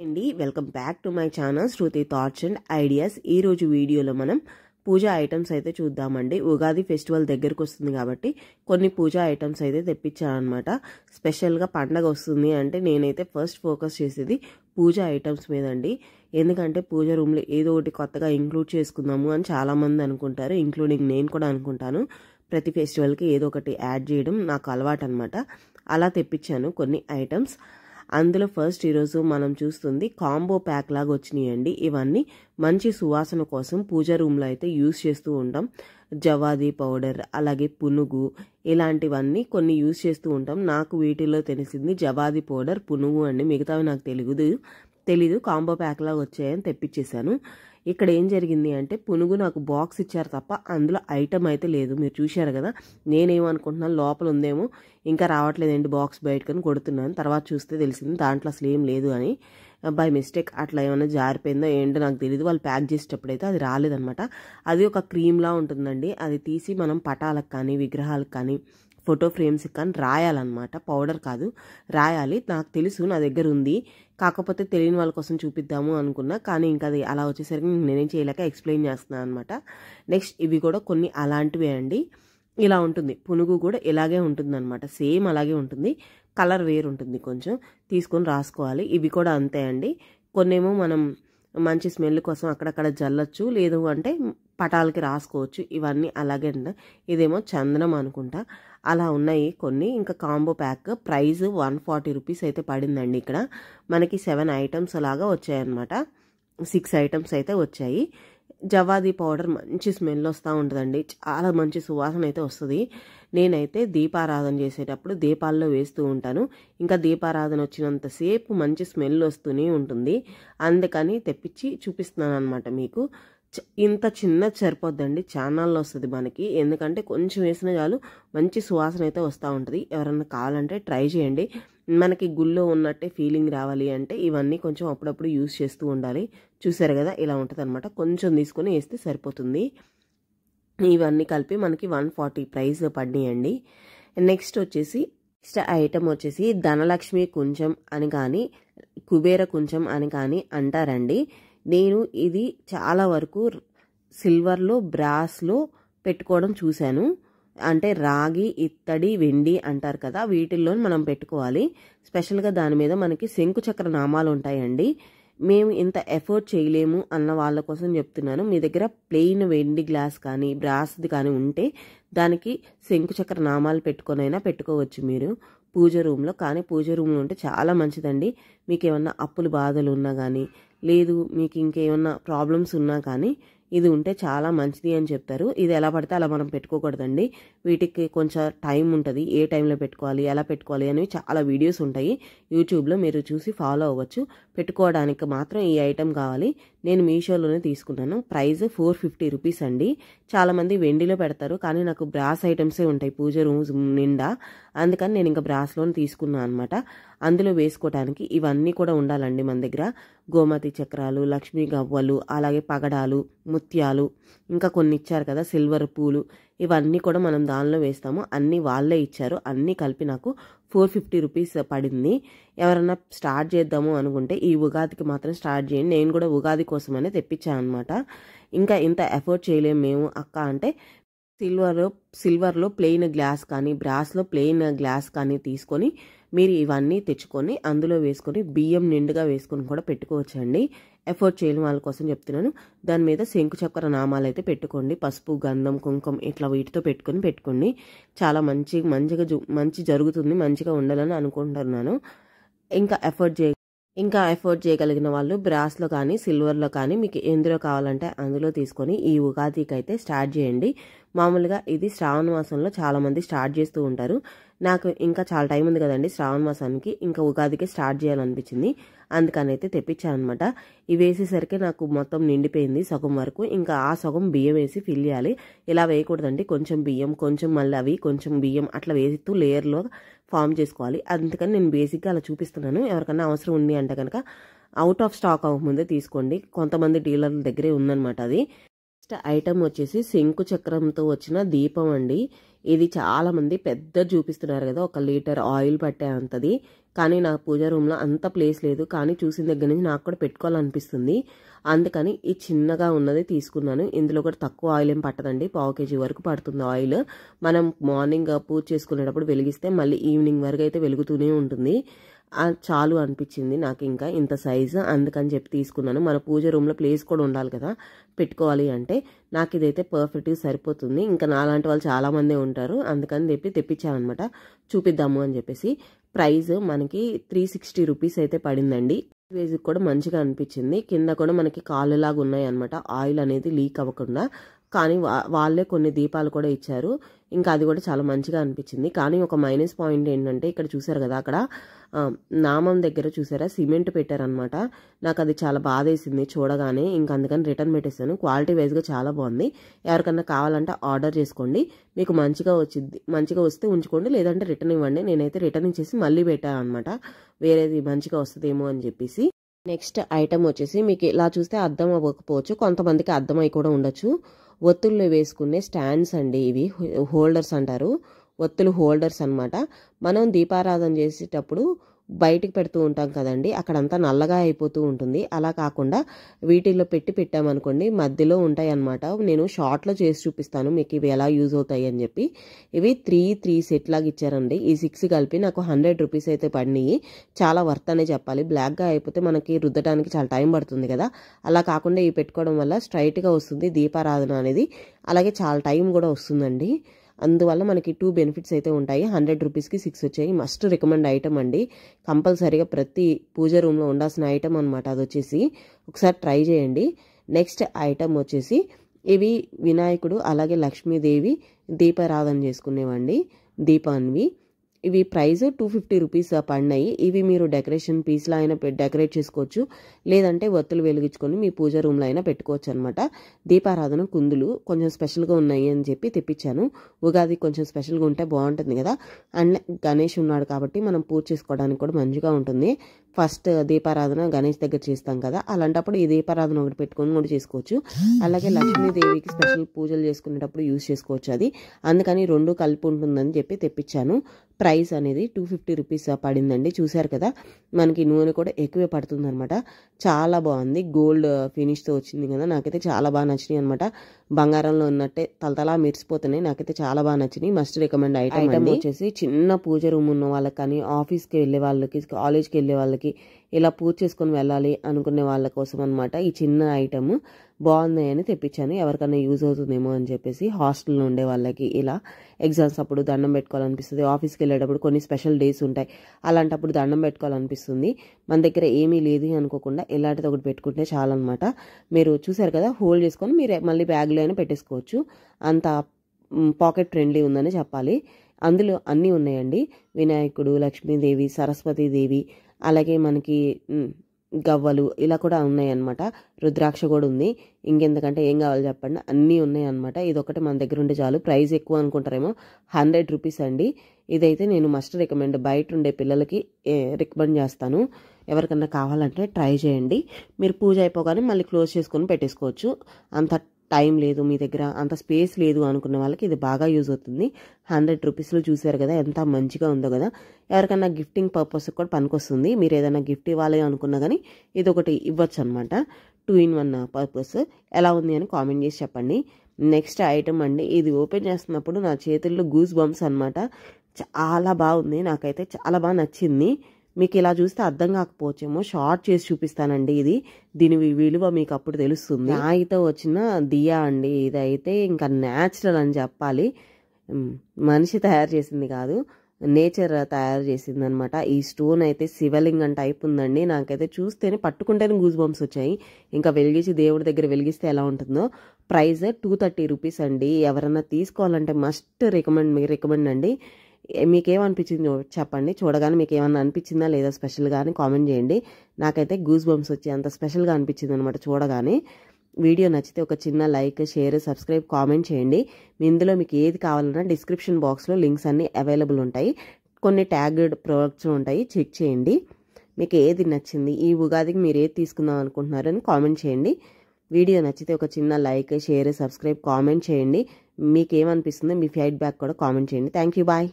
అండి welcome back to my channel Shruti thoughts and ideas. ఈ రోజు వీడియోలో మనం పూజా ఐటమ్స్ అయితే చూద్దామండి. ఉగాది ఫెస్టివల్ దగ్గరకు వస్తుంది కాబట్టి కొన్ని పూజా ఐటమ్స్ అయితే తెప్పించాను అనమాట. స్పెషల్గా పండగ వస్తుంది అంటే నేనైతే ఫస్ట్ ఫోకస్ చేసేది పూజా ఐటమ్స్ మీద అండి. ఎందుకంటే పూజ రూమ్లో ఏదో ఒకటి కొత్తగా ఇంక్లూడ్ చేసుకుందాము అని చాలామంది అనుకుంటారు, ఇంక్లూడింగ్ నేను కూడా అనుకుంటాను. ప్రతి ఫెస్టివల్కి ఏదో ఒకటి యాడ్ చేయడం నాకు అలవాటు అనమాట. అలా తెప్పించాను కొన్ని ఐటమ్స్. అందులో ఫస్ట్ ఈరోజు మనం చూస్తుంది కాంబో ప్యాక్ లాగా వచ్చినాయండి. ఇవన్నీ మంచి సువాసన కోసం పూజ రూమ్లో అయితే యూస్ చేస్తూ ఉంటాం. జవాది పౌడర్, అలాగే పునుగు, ఇలాంటివన్నీ కొన్ని యూస్ చేస్తూ ఉంటాం. నాకు వీటిలో తెలిసింది జవాది పౌడర్, పునుగు అండి. మిగతావి నాకు తెలీదు కాంబో ప్యాక్ లాగా వచ్చాయని తెప్పించేశాను. ఇక్కడ ఏం జరిగింది అంటే పునుగు నాకు బాక్స్ ఇచ్చారు తప్ప అందులో ఐటమ్ అయితే లేదు. మీరు చూశారు కదా, నేనేమనుకుంటున్నాను లోపల ఉందేమో, ఇంకా రావట్లేదండి బాక్స్ బయటకని కొడుతున్నాను. తర్వాత చూస్తే తెలిసింది దాంట్లో అసలు ఏం లేదు అని. బై మిస్టేక్ అట్లా ఏమైనా జారిపోయిందో ఏంటో నాకు తెలియదు. వాళ్ళు ప్యాక్ చేసేటప్పుడైతే అది రాలేదనమాట. అది ఒక క్రీమ్లా ఉంటుందండి. అది తీసి మనం పటాలకు కానీ విగ్రహాలకు కానీ ఫోటో ఫ్రేమ్స్కి కానీ రాయాలన్నమాట. పౌడర్ కాదు, రాయాలి. నాకు తెలుసు, నా దగ్గర ఉంది. కాకపోతే తెలియని వాళ్ళ కోసం చూపిద్దాము అనుకున్నా, కానీ ఇంకా అది అలా వచ్చేసరికి నేనేం చేయలేక ఎక్స్ప్లెయిన్ చేస్తున్నాను అనమాట. నెక్స్ట్ ఇవి కూడా కొన్ని అలాంటివే అండి. ఇలా ఉంటుంది, పునుగు కూడా ఇలాగే ఉంటుంది అనమాట. సేమ్ అలాగే ఉంటుంది, కలర్ వేరు ఉంటుంది. కొంచెం తీసుకొని రాసుకోవాలి. ఇవి కూడా అంతే అండి. కొన్నేమో మనం మంచి స్మెల్ కోసం అక్కడక్కడ జల్లచ్చు, లేదు అంటే పటాలకి రాసుకోవచ్చు. ఇవన్నీ అలాగే ఉంటాయి. ఇదేమో చందనం అనుకుంటా. అలా ఉన్నాయి కొన్ని. ఇంకా కాంబో ప్యాక్ ప్రైస్ 140 రూపీస్ అయితే పడిందండి. ఇక్కడ మనకి 7 ఐటమ్స్ అలాగా వచ్చాయన్నమాట. 6 ఐటమ్స్ అయితే వచ్చాయి. జవాది పౌడర్ మంచి స్మెల్ వస్తూ ఉంటుందండి. చాలా మంచి సువాసన అయితే వస్తుంది. నేనైతే దీపారాధన చేసేటప్పుడు దీపాల్లో వేస్తూ ఉంటాను. ఇంకా దీపారాధన వచ్చినంతసేపు మంచి స్మెల్ వస్తూనే ఉంటుంది. అందుకని తెప్పించి చూపిస్తున్నాను అనమాట మీకు. ఇంత చిన్నది సరిపోద్దండి, ఛానల్లో వస్తుంది మనకి. ఎందుకంటే కొంచెం వేసిన చాలు మంచి సువాసన అయితే వస్తూ ఉంటుంది. ఎవరన్నా కావాలంటే ట్రై చేయండి. మనకి గుళ్ళో ఉన్నట్టే ఫీలింగ్ రావాలి అంటే ఇవన్నీ కొంచెం అప్పుడప్పుడు యూస్ చేస్తూ ఉండాలి. చూసారు కదా, ఇలా ఉంటుంది అనమాట. కొంచెం తీసుకొని వేస్తే సరిపోతుంది. ఇవన్నీ కలిపి మనకి 140 ప్రైస్ పడినాయండి. నెక్స్ట్ ఐటమ్ వచ్చేసి ధనలక్ష్మి కుంచం అని కానీ కుబేర కుంచం అని కానీ అంటారండి. నేను ఇది చాలా వరకు సిల్వర్లో బ్రాస్లో పెట్టుకోవడం చూశాను. అంటే రాగి, ఇత్తడి, వెండి అంటారు కదా, వీటిల్లో మనం పెట్టుకోవాలి. స్పెషల్గా దాని మీద మనకి శంకుచక్ర నామాలు ఉంటాయండి. మేము ఇంత ఎఫర్ట్ చేయలేము అన్న వాళ్ళ కోసం చెప్తున్నాను. మీ దగ్గర ప్లెయిన్ వెండి గ్లాస్ కానీ బ్రాస్ది కానీ ఉంటే దానికి శంకుచక్ర నామాలు పెట్టుకొనైనా పెట్టుకోవచ్చు మీరు పూజ రూమ్లో. కానీ పూజ రూమ్లో ఉంటే చాలా మంచిదండి. మీకు ఏమన్నా అప్పులు బాధలు ఉన్నా కానీ, లేదు మీకు ఇంకేమన్నా ప్రాబ్లమ్స్ ఉన్నా కానీ ఇది ఉంటే చాలా మంచిది అని చెప్తారు. ఇది ఎలా పడితే అలా మనం పెట్టుకోకూడదండి. వీటికి కొంచెం టైం ఉంటుంది. ఏ టైంలో పెట్టుకోవాలి, ఎలా పెట్టుకోవాలి అనేవి చాలా వీడియోస్ ఉంటాయి యూట్యూబ్లో, మీరు చూసి ఫాలో అవ్వచ్చు. పెట్టుకోవడానికి మాత్రం ఈ ఐటెం కావాలి. నేను మీషోలోనే తీసుకున్నాను. ప్రైస్ 450 రూపీస్ అండి. చాలామంది వెండిలో పెడతారు, కానీ నాకు బ్రాస్ ఐటమ్సే ఉంటాయి పూజ రూమ్ నిండా. అందుకని నేను ఇంకా బ్రాస్లోనే తీసుకున్నాను అనమాట. అందులో వేసుకోవడానికి ఇవన్నీ కూడా ఉండాలండి మన దగ్గర. గోమతి చక్రాలు, లక్ష్మీ గవ్వలు, అలాగే పగడాలు, ముత్యాలు, ఇంకా కొన్ని ఇచ్చారు కదా సిల్వర్ పూలు, ఇవన్నీ కూడా మనం దానిలో వేస్తాము. అన్నీ వాళ్ళే ఇచ్చారు. అన్నీ కలిపి నాకు 450 రూపీస్ పడింది. ఎవరన్నా స్టార్ట్ చేద్దాము అనుకుంటే ఈ ఉగాదికి మాత్రం స్టార్ట్ చేయండి. నేను కూడా ఉగాది కోసమనే తెప్పించాను అనమాట. ఇంకా ఇంత ఎఫర్ట్ చేయలేము మేము అక్క అంటే సిల్వర్లో ప్లెయిన్ గ్లాస్ కానీ బ్రాస్లో ప్లెయిన్ గ్లాస్ కానీ తీసుకొని మీరు ఇవన్నీ తెచ్చుకొని అందులో వేసుకొని బియ్యం నిండుగా వేసుకొని కూడా పెట్టుకోవచ్చండి. ఎఫర్ట్ చేయని వాళ్ళ కోసం చెప్తున్నాను. దాని మీద శంకుచక్ర నామాలు అయితే పెట్టుకోండి. పసుపు, గంధం, కుంకుమ ఇట్లా వీటితో పెట్టుకోండి. చాలా మంచి జరుగుతుంది. మంచిగా ఉండాలని అనుకుంటున్నాను. ఇంకా ఎఫర్ట్ చేయగలిగిన వాళ్ళు బ్రాస్లో కానీ సిల్వర్లో కానీ మీకు ఎందులో కావాలంటే అందులో తీసుకొని ఈ ఉగాదికి అయితే స్టార్ట్ చేయండి. మామూలుగా ఇది శ్రావణ మాసంలో చాలామంది స్టార్ట్ చేస్తూ ఉంటారు. నాకు ఇంకా చాలా టైం ఉంది కదండి శ్రావణ మాసానికి, ఇంకా ఉగాదికి స్టార్ట్ చేయాలనిపించింది. అందుకని అయితే తెప్పించాను అనమాట. ఇవి వేసేసరికి నాకు మొత్తం నిండిపోయింది సగం వరకు. ఇంకా ఆ సగం బియ్యం వేసి ఫిల్ చేయాలి. ఇలా వేయకూడదండి, కొంచెం బియ్యం, కొంచెం మళ్ళీ అవి, కొంచెం బియ్యం అట్లా వేస్తూ లేయర్లో ఫామ్ చేసుకోవాలి. అందుకని నేను బేసిక్గా అలా చూపిస్తున్నాను. ఎవరికైనా అవసరం ఉంది అంటే కనుక అవుట్ ఆఫ్ స్టాక్ అవ్వకముందే తీసుకోండి. కొంతమంది డీలర్ల దగ్గరే ఉందన్నమాట అది. నెక్స్ట్ ఐటమ్ వచ్చేసి శంకు చక్రంతో వచ్చిన దీపం అండి. ఇది చాలా మంది పెద్ద చూపిస్తున్నారు కదా, 1 లీటర్ ఆయిల్ పట్టే అంతది. కానీ నా పూజ రూమ్లో అంత ప్లేస్ లేదు, కానీ చూసిన దగ్గర నుంచి నాకు కూడా పెట్టుకోవాలనిపిస్తుంది. అందుకని ఈ చిన్నగా ఉన్నది తీసుకున్నాను. ఇందులో కూడా తక్కువ ఆయిల్ ఏం పట్టదండి, 1/2 kg వరకు పడుతుంది ఆయిల్. మనం మార్నింగ్ పూజ చేసుకునేటప్పుడు వెలిగిస్తే మళ్ళీ ఈవినింగ్ వరకు అయితే వెలుగుతూనే ఉంటుంది. చాలు అనిపించింది నాకు ఇంకా ఇంత సైజు, అందుకని చెప్పి తీసుకున్నాను. మన పూజ రూమ్లో ప్లేస్ కూడా ఉండాలి కదా పెట్టుకోవాలి అంటే. నాకు ఇదైతే పర్ఫెక్ట్గా సరిపోతుంది. ఇంకా నాలాంటి వాళ్ళు చాలామందే ఉంటారు, అందుకని చెప్పి తెప్పించామన్నమాట, చూపిద్దాము అని చెప్పేసి. ప్రైస్ మనకి 360 రూపీస్ అయితే పడిందండి. వేజ్కి కూడా మంచిగా అనిపించింది. కింద కూడా మనకి కాళ్ళలాగా ఉన్నాయి అనమాట, ఆయిల్ అనేది లీక్ అవ్వకుండా. కానీ వాళ్ళే కొన్ని దీపాలు కూడా ఇచ్చారు. ఇంకా అది కూడా చాలా మంచిగా అనిపించింది. కానీ ఒక మైనస్ పాయింట్ ఏంటంటే, ఇక్కడ చూసారు కదా, అక్కడ నామం దగ్గర చూసారా సిమెంట్ పెట్టారనమాట. నాకు అది చాలా బాధ వేసింది చూడగానే. ఇంకా అందుకని రిటర్న్ పెట్టేస్తాను. క్వాలిటీ వైజ్గా చాలా బాగుంది. ఎవరికన్నా కావాలంటే ఆర్డర్ చేసుకోండి, మీకు మంచిగా వచ్చింది. మంచిగా వస్తే ఉంచుకోండి, లేదంటే రిటర్న్ ఇవ్వండి. నేనైతే రిటర్న్ ఇచ్చేసి మళ్ళీ పెట్టాను అనమాట, వేరేది మంచిగా వస్తుందేమో అని చెప్పేసి. నెక్స్ట్ ఐటమ్ వచ్చేసి మీకు ఇలా చూస్తే అర్థం అవ్వకపోవచ్చు, కొంతమందికి అర్థమై కూడా ఉండొచ్చు. ఒత్తుల్లో వేసుకునే స్టాండ్స్ అండి ఇవి, హోల్డర్స్ అంటారు. ఒత్తులు హోల్డర్స్ అనమాట. మనం దీపారాధన చేసేటప్పుడు బయటికి పెడుతూ ఉంటాం కదండి, అక్కడంతా నల్లగా అయిపోతూ ఉంటుంది. అలా కాకుండా వీటిల్లో పెట్టామనుకోండి మధ్యలో ఉంటాయి అన్నమాట. నేను షార్ట్లో చేసి చూపిస్తాను మీకు ఇవి ఎలా యూజ్ అవుతాయి అని చెప్పి. ఇవి 3 సెట్ లాగా ఇచ్చారండి. ఈ 6 కలిపి నాకు 100 రూపీస్ అయితే పడినాయి. చాలా వర్త్ అనే చెప్పాలి. బ్లాక్గా అయిపోతే మనకి రుద్దడానికి చాలా టైం పడుతుంది కదా, అలా కాకుండా ఇవి పెట్టుకోవడం వల్ల స్ట్రైట్గా వస్తుంది దీపారాధన అనేది. అలాగే చాలా టైం కూడా వస్తుందండి. అందువల్ల మనకి 2 బెనిఫిట్స్ అయితే ఉంటాయి. 100 రూపీస్కి 6 వచ్చాయి. మస్ట్ రికమెండ్ ఐటమ్ అండి, కంపల్సరీగా ప్రతి పూజ రూమ్లో ఉండాల్సిన ఐటమ్ అనమాట. అది వచ్చేసి ఒకసారి ట్రై చేయండి. నెక్స్ట్ ఐటమ్ వచ్చేసి ఇవి వినాయకుడు అలాగే లక్ష్మీదేవి దీపారాధన చేసుకునేవండి, దీపాన్వి. ఇవి ప్రైస్ 250 రూపీస్ పడినాయి. ఇవి మీరు డెకరేషన్ పీస్లో అయినా డెకరేట్ చేసుకోవచ్చు, లేదంటే ఒత్తులు వెలిగించుకొని మీ పూజ రూమ్లో అయినా పెట్టుకోవచ్చు అనమాట. దీపారాధన కుందులు కొంచెం స్పెషల్గా ఉన్నాయి అని చెప్పి తెప్పించాను. ఉగాది కొంచెం స్పెషల్గా ఉంటే బాగుంటుంది కదా, అండ్ గణేష్ ఉన్నాడు కాబట్టి మనం పూజ చేసుకోవడానికి కూడా మంచిగా ఉంటుంది. ఫస్ట్ దీపారాధన గణేష్ దగ్గర చేస్తాం కదా, అలాంటప్పుడు ఈ దీపారాధన ఒకటి పెట్టుకొని కూడా చేసుకోవచ్చు. అలాగే లక్ష్మీదేవికి స్పెషల్ పూజలు చేసుకునేటప్పుడు యూజ్ చేసుకోవచ్చు అది. అందుకని 2 కలిపి ఉంటుందని చెప్పి తెప్పించాను. ప్రైస్ అనేది 250 రూపీస్ పడిందండి. చూసారు కదా, మనకి నూనె కూడా ఎక్కువే పడుతుంది అనమాట. చాలా బాగుంది, గోల్డ్ ఫినిష్తో వచ్చింది కదా, నాకైతే చాలా బాగా నచ్చినాయి అనమాట. బంగారంలో ఉన్నట్టే తలతలా మెరిసిపోతున్నాయి. నాకైతే చాలా బాగా నచ్చినాయి. మస్ట్ రికమెండ్ ఐటమ్ వచ్చేసి చిన్న పూజ రూమ్ ఉన్న వాళ్ళకి కానీ, ఆఫీస్కి వెళ్ళే వాళ్ళకి, కాలేజ్కి వెళ్ళే వాళ్ళకి, ఇలా పూజ చేసుకొని వెళ్ళాలి అనుకునే వాళ్ళ కోసం అనమాట. ఈ చిన్న ఐటమ్ బాగుంది అని తెప్పించాను, ఎవరికైనా యూజ్ అవుతుందేమో అని చెప్పేసి. హాస్టల్లో ఉండే వాళ్ళకి ఇలా ఎగ్జామ్స్ అప్పుడు దండం పెట్టుకోవాలనిపిస్తుంది, ఆఫీస్కి వెళ్ళేటప్పుడు కొన్ని స్పెషల్ డేస్ ఉంటాయి, అలాంటప్పుడు దండం పెట్టుకోవాలనిపిస్తుంది. మన దగ్గర ఏమీ లేదు అనుకోకుండా ఇలాంటిది ఒకటి పెట్టుకుంటే చాలన్నమాట. మీరు చూసారు కదా, హోల్డ్ చేసుకొని మీరు మళ్ళీ బ్యాగ్లో అయినా పెట్టేసుకోవచ్చు. అంత పాకెట్ ఫ్రెండ్లీ ఉందని చెప్పాలి. అందులో అన్నీ ఉన్నాయండి, వినాయకుడు, లక్ష్మీదేవి, సరస్వతీదేవి, అలాగే మనకి గవ్వలు ఇలా కూడా ఉన్నాయి అన్నమాట. రుద్రాక్ష కూడా ఉంది. ఇంకెందుకంటే ఏం కావాలి చెప్పండి, అన్నీ ఉన్నాయి అన్నమాట. ఇదొకటి మన దగ్గర ఉంటే చాలు. ప్రైస్ ఎక్కువ అనుకుంటారేమో, 100 రూపీస్ అండి. ఇదైతే నేను మస్ట్ రికమెండ్, బయట ఉండే పిల్లలకి రికమెండ్ చేస్తాను. ఎవరికన్నా కావాలంటే ట్రై చేయండి. మీరు పూజ అయిపోగానే మళ్ళీ క్లోజ్ చేసుకొని పెట్టేసుకోవచ్చు. అంత టైం లేదు మీ దగ్గర, అంత స్పేస్ లేదు అనుకున్న వాళ్ళకి ఇది బాగా యూజ్ అవుతుంది. 100 రూపీస్లో చూసారు కదా ఎంత మంచిగా ఉందో కదా. ఎవరికైనా గిఫ్టింగ్ పర్పస్ కూడా పనికొస్తుంది. మీరు ఏదైనా గిఫ్ట్ ఇవ్వాలి అనుకున్నా కానీ ఇది ఒకటి ఇవ్వచ్చు అనమాట. 2 in 1 పర్పస్. ఎలా ఉంది అని కామెంట్ చేసి చెప్పండి. నెక్స్ట్ ఐటమ్ అండి, ఇది ఓపెన్ చేస్తున్నప్పుడు నా చేతుల్లో గూస్ బంప్స్ అనమాట. చాలా బాగుంది, నాకైతే చాలా బాగా నచ్చింది. మీకు ఇలా చూస్తే అర్థం కాకపోవచ్చేమో, షార్ట్ చేసి చూపిస్తానండి. దీని విలువ మీకు అప్పుడు తెలుస్తుంది. రాయితో వచ్చిన దియా అండి, ఇదైతే ఇంకా న్యాచురల్ అని చెప్పాలి. మనిషి తయారు చేసింది కాదు, నేచర్ తయారు చేసింది అనమాట. ఈ స్టోన్ అయితే శివలింగం టైప్ ఉందండి. నాకైతే చూస్తేనే పట్టుకుంటేనే గూస్ బంప్స్ వచ్చాయి. ఇంకా వెలిగించి దేవుడి దగ్గర వెలిగిస్తే ఎలా ఉంటుందో. ప్రైస్ 230 రూపీస్ అండి. ఎవరన్నా తీసుకోవాలంటే మస్ట్ రికమెండ్ అండి. మీకేమనిపించింది చెప్పండి. చూడగానే మీకు ఏమన్నా అనిపించిందా లేదా స్పెషల్గా అని కామెంట్ చేయండి. నాకైతే గూస్ బంప్స్ వచ్చి అంత స్పెషల్గా అనిపించింది అనమాట చూడగానే. వీడియో నచ్చితే ఒక చిన్న లైక్, షేర్, సబ్స్క్రైబ్, కామెంట్ చేయండి. ఇందులో మీకు ఏది కావాలన్నా డిస్క్రిప్షన్ బాక్స్లో లింక్స్ అన్నీ అవైలబుల్ ఉంటాయి. కొన్ని ట్యాగ్డ్ ప్రోడక్ట్స్ ఉంటాయి, చెక్ చేయండి. మీకు ఏది నచ్చింది, ఈ ఉగాదికి మీరు ఏది తీసుకుందాం అనుకుంటున్నారని కామెంట్ చేయండి. వీడియో నచ్చితే ఒక చిన్న లైక్, షేర్, సబ్స్క్రైబ్, కామెంట్ చేయండి. మీకు ఏమనిపిస్తుందో మీ ఫీడ్బ్యాక్ కూడా కామెంట్ చేయండి. Thank you. బాయ్.